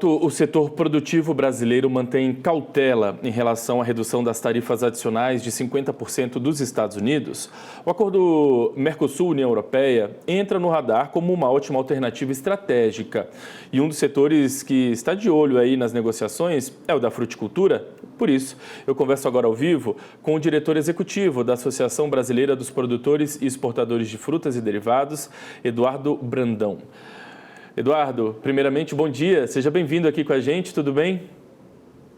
enquanto o setor produtivo brasileiro mantém cautela em relação à redução das tarifas adicionais de 50% dos Estados Unidos, o acordo Mercosul-União Europeia entra no radar como uma ótima alternativa estratégica. E um dos setores que está de olho aí nas negociações é o da fruticultura. Por isso, eu converso agora ao vivo com o diretor executivo da Associação Brasileira dos Produtores e Exportadores de Frutas e Derivados, Eduardo Brandão. Eduardo, primeiramente, bom dia. Seja bem-vindo aqui com a gente, tudo bem?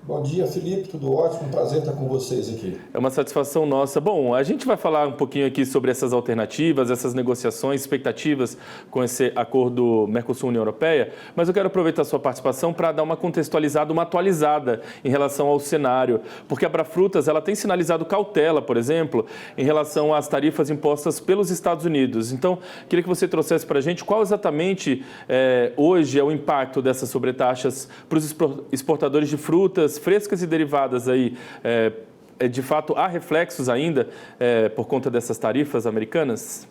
Bom dia, Felipe, tudo ótimo, um prazer estar com vocês aqui. É uma satisfação nossa. Bom, a gente vai falar um pouquinho aqui sobre essas alternativas, essas negociações, expectativas com esse acordo Mercosul-União Europeia, mas eu quero aproveitar a sua participação para dar uma contextualizada, uma atualizada em relação ao cenário, porque a Abrafrutas ela tem sinalizado cautela, por exemplo, em relação às tarifas impostas pelos Estados Unidos. Então, queria que você trouxesse para a gente qual exatamente hoje é o impacto dessas sobretaxas para os exportadores de frutas frescas e derivadas aí. De fato, há reflexos ainda por conta dessas tarifas americanas?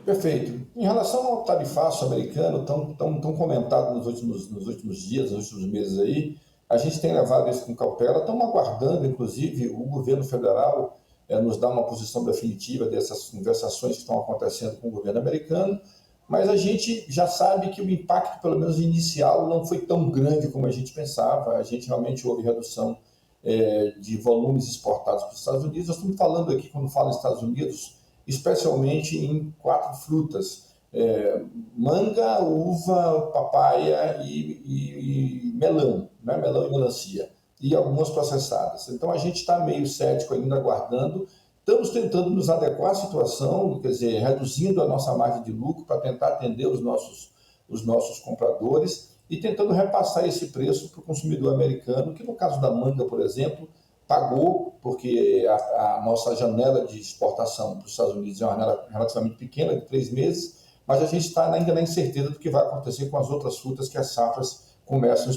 Perfeito. Em relação ao tarifaço americano, tão comentado nos últimos dias, nos últimos meses aí, a gente tem levado isso com cautela, estamos aguardando, inclusive, o governo federal nos dar uma posição definitiva dessas conversações que estão acontecendo com o governo americano, mas a gente já sabe que o impacto, pelo menos inicial, não foi tão grande como a gente pensava. A gente realmente houve redução de volumes exportados para os Estados Unidos. Nós estamos falando aqui, quando falo nos Estados Unidos, especialmente em 4 frutas: manga, uva, papaya e melão, né? Melão e melancia, e algumas processadas. Então a gente está meio cético ainda, aguardando. Estamos tentando nos adequar à situação, quer dizer, reduzindo a nossa margem de lucro para tentar atender os nossos compradores e tentando repassar esse preço para o consumidor americano, que no caso da manga, por exemplo, pagou, porque a nossa janela de exportação para os Estados Unidos é uma janela relativamente pequena, de 3 meses, mas a gente está ainda na incerteza do que vai acontecer com as outras frutas que as safras começam,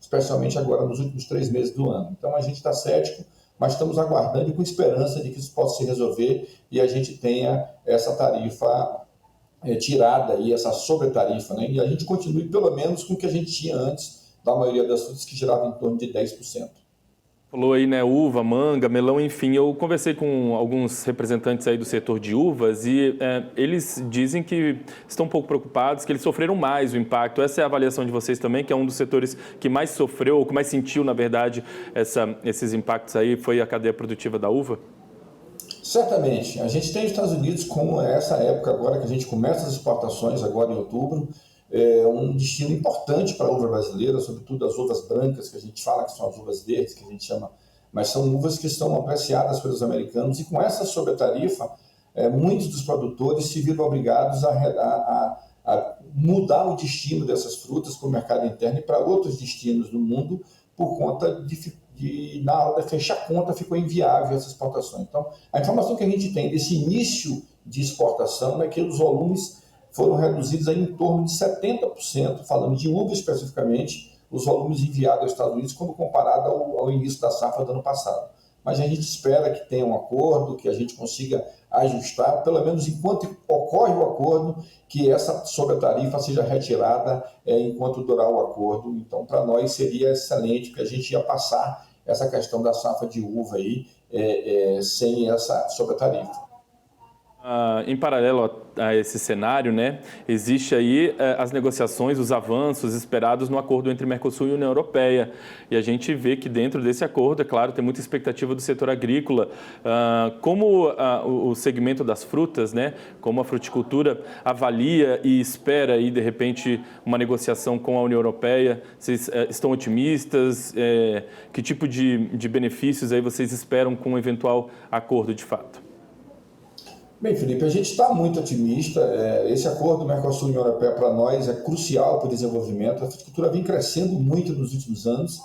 especialmente agora nos últimos 3 meses do ano. Então a gente está cético, mas estamos aguardando e com esperança de que isso possa se resolver e a gente tenha essa tarifa tirada, e essa sobretarifa, né? E a gente continue pelo menos com o que a gente tinha antes da maioria das frutas, que girava em torno de 10%. Falou aí, né, uva, manga, melão, enfim. Eu conversei com alguns representantes aí do setor de uvas e eles dizem que estão um pouco preocupados, que eles sofreram mais o impacto. Essa é a avaliação de vocês também, que é um dos setores que mais sofreu, ou que mais sentiu, na verdade, esses impactos aí, foi a cadeia produtiva da uva? Certamente. A gente tem os Estados Unidos, como essa época agora que a gente começa as exportações, agora em outubro, um destino importante para a uva brasileira, sobretudo as uvas brancas, que a gente fala que são as uvas verdes, que a gente chama, mas são uvas que estão apreciadas pelos americanos, e com essa sobretarifa, muitos dos produtores se viram obrigados a mudar o destino dessas frutas para o mercado interno e para outros destinos do mundo, por conta na hora de fechar a conta ficou inviável essa exportação. Então, a informação que a gente tem desse início de exportação é que os volumes foram reduzidos em torno de 70%, falando de uva especificamente, os volumes enviados aos Estados Unidos quando comparado ao início da safra do ano passado. Mas a gente espera que tenha um acordo, que a gente consiga ajustar, pelo menos enquanto ocorre o acordo, que essa sobretarifa seja retirada enquanto durar o acordo. Então, para nós seria excelente, porque a gente ia passar essa questão da safra de uva aí sem essa sobretarifa. Em paralelo a esse cenário, né, existe aí as negociações, os avanços esperados no acordo entre Mercosul e União Europeia. E a gente vê que dentro desse acordo, é claro, tem muita expectativa do setor agrícola. Como o segmento das frutas, né, como a fruticultura avalia e espera aí, de repente, uma negociação com a União Europeia? Vocês estão otimistas? Que tipo de benefícios aí vocês esperam com um eventual acordo de fato? Bem, Felipe, a gente está muito otimista. Esse acordo Mercosul-União Europeia para nós é crucial para o desenvolvimento. A fruticultura vem crescendo muito nos últimos anos.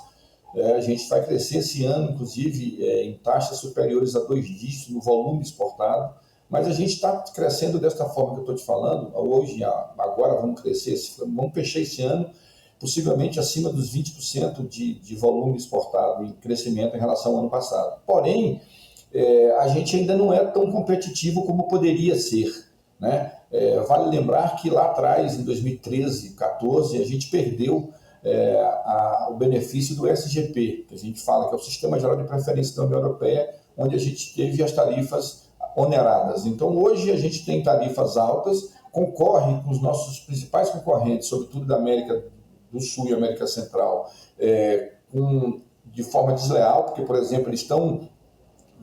A gente vai crescer esse ano, inclusive, em taxas superiores a 2 dígitos no volume exportado. Mas a gente está crescendo desta forma que eu estou te falando. Hoje, agora vamos crescer, vamos fechar esse ano possivelmente acima dos 20% de volume exportado em crescimento em relação ao ano passado. Porém, a gente ainda não é tão competitivo como poderia ser, né? Vale lembrar que lá atrás, em 2013, 2014, a gente perdeu o benefício do SGP, que a gente fala que é o Sistema Geral de Preferência da União Europeia, onde a gente teve as tarifas oneradas. Então, hoje a gente tem tarifas altas, concorre com os nossos principais concorrentes, sobretudo da América do Sul e América Central, de forma desleal, porque, por exemplo, eles estão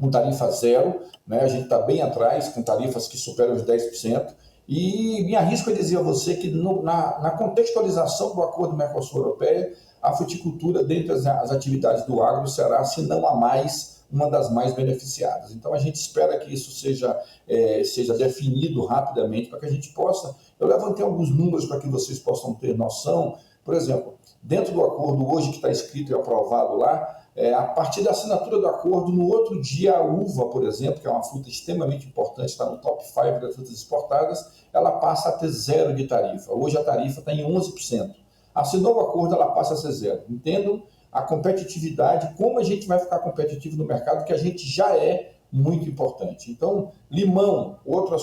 com tarifa zero, né? A gente está bem atrás, com tarifas que superam os 10%, e me arrisco a dizer a você que na contextualização do Acordo Mercosul-Europeia, a fruticultura, dentre as atividades do agro, será, se não a mais, uma das mais beneficiadas. Então, a gente espera que isso seja definido rapidamente para que a gente possa... Eu levantei alguns números para que vocês possam ter noção. Por exemplo, dentro do acordo hoje que está escrito e aprovado lá, a partir da assinatura do acordo, no outro dia a uva, por exemplo, que é uma fruta extremamente importante, está no top 5 das frutas exportadas, ela passa a ter zero de tarifa. Hoje a tarifa está em 11%. Assinou o acordo, ela passa a ser zero. Entendam a competitividade, como a gente vai ficar competitivo no mercado, que a gente já é muito importante. Então, limão, outra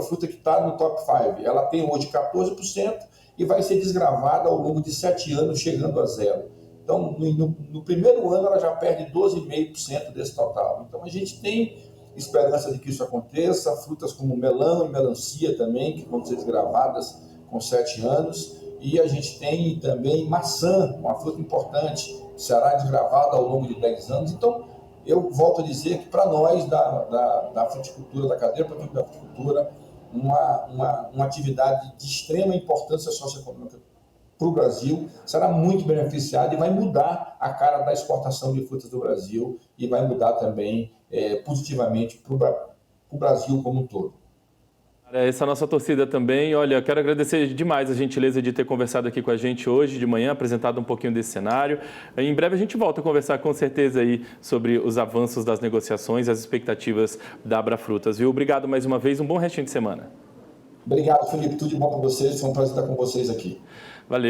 fruta que está no top 5, ela tem hoje 14% e vai ser desgravada ao longo de 7 anos, chegando a zero. Então, no primeiro ano, ela já perde 12,5% desse total. Então, a gente tem esperança de que isso aconteça. Frutas como melão e melancia também, que vão ser desgravadas com 7 anos. E a gente tem também maçã, uma fruta importante, que será desgravada ao longo de 10 anos. Então, eu volto a dizer que para nós, da fruticultura, da cadeia produtiva da fruticultura, uma atividade de extrema importância socioeconômica para o Brasil, será muito beneficiado e vai mudar a cara da exportação de frutas do Brasil e vai mudar também positivamente para o Brasil como um todo. Essa é a nossa torcida também. Olha, quero agradecer demais a gentileza de ter conversado aqui com a gente hoje de manhã, apresentado um pouquinho desse cenário. Em breve a gente volta a conversar com certeza aí sobre os avanços das negociações, as expectativas da Abrafrutas, viu? Obrigado mais uma vez, um bom restinho de semana. Obrigado, Felipe. Tudo de bom para vocês. Foi um prazer estar com vocês aqui. Valeu.